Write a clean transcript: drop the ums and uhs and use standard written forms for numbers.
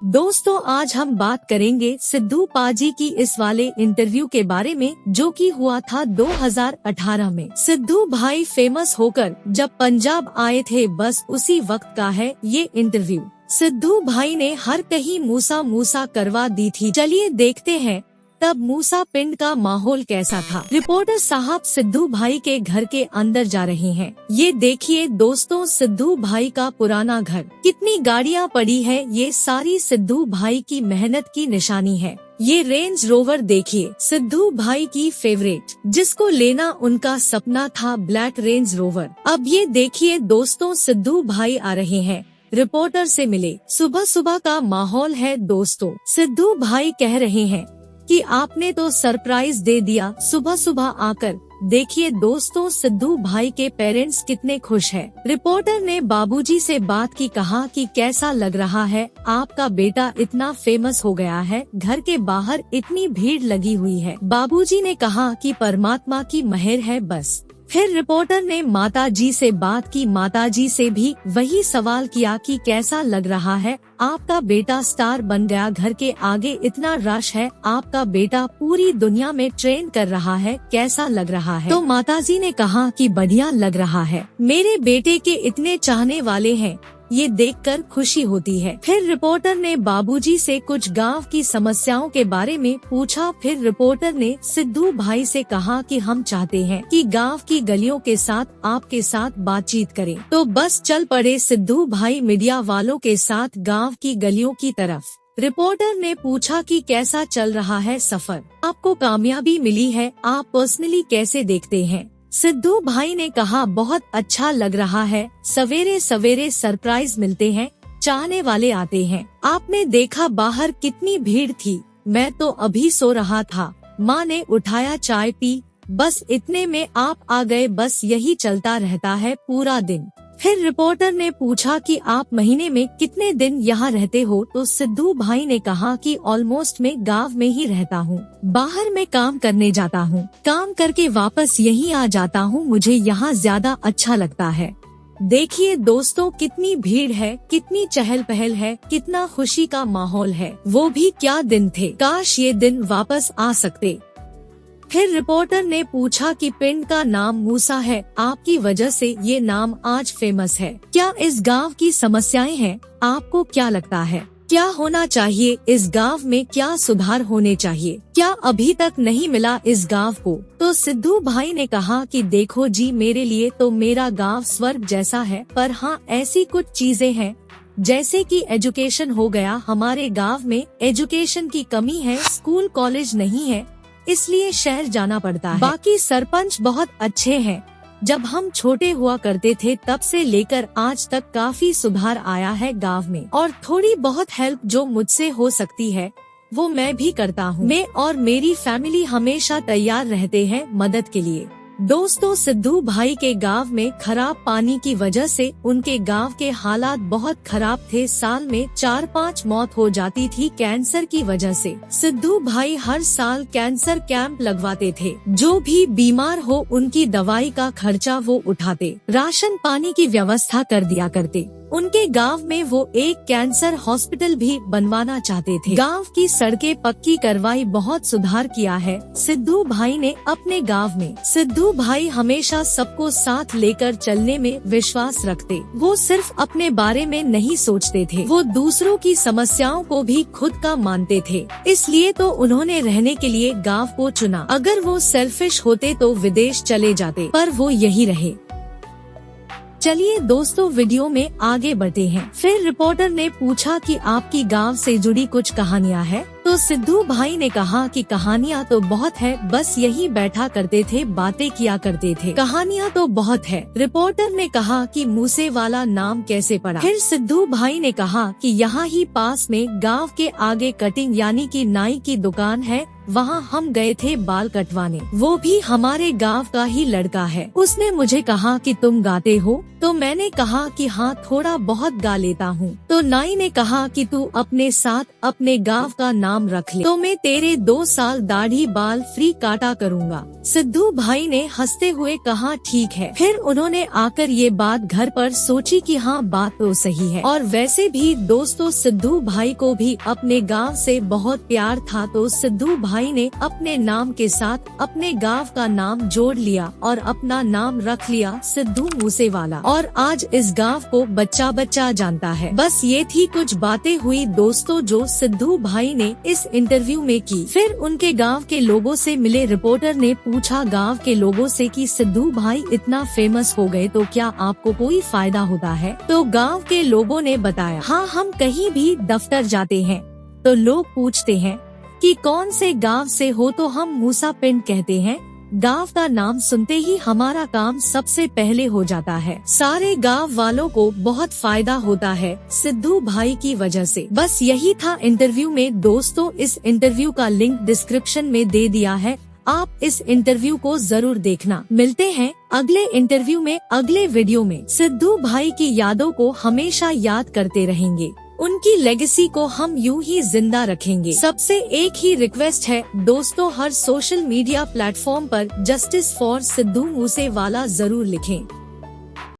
दोस्तों आज हम बात करेंगे सिद्धू पाजी की इस वाले इंटरव्यू के बारे में जो कि हुआ था 2018 में। सिद्धू भाई फेमस होकर जब पंजाब आए थे, बस उसी वक्त का है ये इंटरव्यू। सिद्धू भाई ने हर कहीं मूसा मूसा करवा दी थी। चलिए देखते हैं तब मूसा पिंड का माहौल कैसा था। रिपोर्टर साहब सिद्धू भाई के घर के अंदर जा रहे हैं। ये देखिए दोस्तों, सिद्धू भाई का पुराना घर, कितनी गाड़ियाँ पड़ी है, ये सारी सिद्धू भाई की मेहनत की निशानी है। ये रेंज रोवर देखिए, सिद्धू भाई की फेवरेट, जिसको लेना उनका सपना था, ब्लैक रेंज रोवर। अब ये देखिए दोस्तों, सिद्धू भाई आ रहे हैं, रिपोर्टर से मिले। सुबह सुबह का माहौल है दोस्तों। सिद्धू भाई कह रहे हैं कि आपने तो सरप्राइज दे दिया सुबह सुबह आकर। देखिए दोस्तों, सिद्धू भाई के पेरेंट्स कितने खुश हैं। रिपोर्टर ने बाबूजी से बात की, कहा कि कैसा लग रहा है, आपका बेटा इतना फेमस हो गया है, घर के बाहर इतनी भीड़ लगी हुई है। बाबूजी ने कहा कि परमात्मा की मेहर है बस। फिर रिपोर्टर ने माताजी से बात की, माताजी से भी वही सवाल किया कि कैसा लग रहा है, आपका बेटा स्टार बन गया, घर के आगे इतना रश है, आपका बेटा पूरी दुनिया में ट्रेंड कर रहा है, कैसा लग रहा है। तो माताजी ने कहा कि बढ़िया लग रहा है, मेरे बेटे के इतने चाहने वाले हैं, ये देखकर खुशी होती है। फिर रिपोर्टर ने बाबूजी से कुछ गांव की समस्याओं के बारे में पूछा। फिर रिपोर्टर ने सिद्धू भाई से कहा कि हम चाहते हैं कि गांव की गलियों के साथ आपके साथ बातचीत करें। तो बस चल पड़े सिद्धू भाई मीडिया वालों के साथ गांव की गलियों की तरफ। रिपोर्टर ने पूछा कि कैसा चल रहा है सफर, आपको कामयाबी मिली है, आप पर्सनली कैसे देखते हैं। सिद्धू भाई ने कहा बहुत अच्छा लग रहा है, सवेरे सवेरे सरप्राइज मिलते हैं, चाहने वाले आते हैं। आपने देखा बाहर कितनी भीड़ थी, मैं तो अभी सो रहा था, माँ ने उठाया, चाय पी, बस इतने में आप आ गए, बस यही चलता रहता है पूरा दिन। फिर रिपोर्टर ने पूछा कि आप महीने में कितने दिन यहाँ रहते हो। तो सिद्धू भाई ने कहा कि ऑलमोस्ट मैं गांव में ही रहता हूँ, बाहर में काम करने जाता हूँ, काम करके वापस यहीं आ जाता हूँ, मुझे यहाँ ज्यादा अच्छा लगता है। देखिए दोस्तों, कितनी भीड़ है, कितनी चहल पहल है, कितना खुशी का माहौल है। वो भी क्या दिन थे, काश ये दिन वापस आ सकते। फिर रिपोर्टर ने पूछा कि पिंड का नाम मूसा है, आपकी वजह से ये नाम आज फेमस है, क्या इस गांव की समस्याएं हैं, आपको क्या लगता है, क्या होना चाहिए इस गांव में, क्या सुधार होने चाहिए, क्या अभी तक नहीं मिला इस गांव को। तो सिद्धू भाई ने कहा कि देखो जी, मेरे लिए तो मेरा गांव स्वर्ग जैसा है, पर हाँ ऐसी कुछ चीजें हैं जैसे कि एजुकेशन हो गया, हमारे गांव में एजुकेशन की कमी है, स्कूल कॉलेज नहीं है, इसलिए शहर जाना पड़ता है। बाकी सरपंच बहुत अच्छे हैं, जब हम छोटे हुआ करते थे तब से लेकर आज तक काफी सुधार आया है गांव में, और थोड़ी बहुत हेल्प जो मुझसे हो सकती है वो मैं भी करता हूँ। मैं और मेरी फैमिली हमेशा तैयार रहते हैं मदद के लिए। दोस्तों, सिद्धू भाई के गांव में खराब पानी की वजह से उनके गांव के हालात बहुत खराब थे, साल में 4-5 मौत हो जाती थी कैंसर की वजह से। सिद्धू भाई हर साल कैंसर कैंप लगवाते थे, जो भी बीमार हो उनकी दवाई का खर्चा वो उठाते, राशन पानी की व्यवस्था कर दिया करते। उनके गांव में वो एक कैंसर हॉस्पिटल भी बनवाना चाहते थे। गांव की सड़कें पक्की करवाई, बहुत सुधार किया है सिद्धू भाई ने अपने गांव में। सिद्धू भाई हमेशा सबको साथ लेकर चलने में विश्वास रखते, वो सिर्फ अपने बारे में नहीं सोचते थे, वो दूसरों की समस्याओं को भी खुद का मानते थे, इसलिए तो उन्होंने रहने के लिए गाँव को चुना। अगर वो सेल्फिश होते तो विदेश चले जाते, पर वो यही रहे। चलिए दोस्तों, वीडियो में आगे बढ़ते हैं। फिर रिपोर्टर ने पूछा कि आपकी गांव से जुड़ी कुछ कहानियां हैं। तो सिद्धू भाई ने कहा कि कहानियां तो बहुत है, बस यही बैठा करते थे, बातें किया करते थे, कहानियां तो बहुत है। रिपोर्टर ने कहा कि मूसे वाला नाम कैसे पड़ा। फिर सिद्धू भाई ने कहा कि यहाँ ही पास में गांव के आगे कटिंग यानी कि नाई की दुकान है, वहाँ हम गए थे बाल कटवाने, वो भी हमारे गांव का ही लड़का है। उसने मुझे कहा कि तुम गाते हो, तो मैंने कहा कि हाँ थोड़ा बहुत गा लेता हूँ। तो नाई ने कहा कि तू अपने साथ अपने गांव का नाम रख ले, तो मैं तेरे 2 साल दाढ़ी बाल फ्री काटा करूँगा। सिद्धू भाई ने हंसते हुए कहा ठीक है। फिर उन्होंने आकर ये बात घर पर सोची कि हाँ बात तो सही है। और वैसे भी दोस्तों सिद्धू भाई को भी अपने गांव से बहुत प्यार था, तो सिद्धू भाई ने अपने नाम के साथ अपने गांव का नाम जोड़ लिया और अपना नाम रख लिया सिद्धू मूसेवाला। और आज इस गांव को बच्चा बच्चा जानता है। बस ये थी कुछ बातें हुई दोस्तों जो सिद्धू भाई ने इस इंटरव्यू में की। फिर उनके गांव के लोगों से मिले रिपोर्टर ने पूछा गांव के लोगों से कि सिद्धू भाई इतना फेमस हो गए तो क्या आपको कोई फायदा होता है? तो गांव के लोगों ने बताया हाँ, हम कहीं भी दफ्तर जाते हैं तो लोग पूछते हैं कि कौन से गांव से हो, तो हम मूसा पिंड कहते हैं। गांव का नाम सुनते ही हमारा काम सबसे पहले हो जाता है। सारे गांव वालों को बहुत फायदा होता है सिद्धू भाई की वजह से। बस यही था इंटरव्यू में दोस्तों। इस इंटरव्यू का लिंक डिस्क्रिप्शन में दे दिया है, आप इस इंटरव्यू को जरूर देखना। मिलते हैं अगले इंटरव्यू में, अगले वीडियो में। सिद्धू भाई की यादों को हमेशा याद करते रहेंगे, उनकी लेगेसी को हम यूं ही जिंदा रखेंगे। सबसे एक ही रिक्वेस्ट है दोस्तों, हर सोशल मीडिया प्लेटफॉर्म पर जस्टिस फॉर सिद्धू मूसेवाला जरूर लिखें।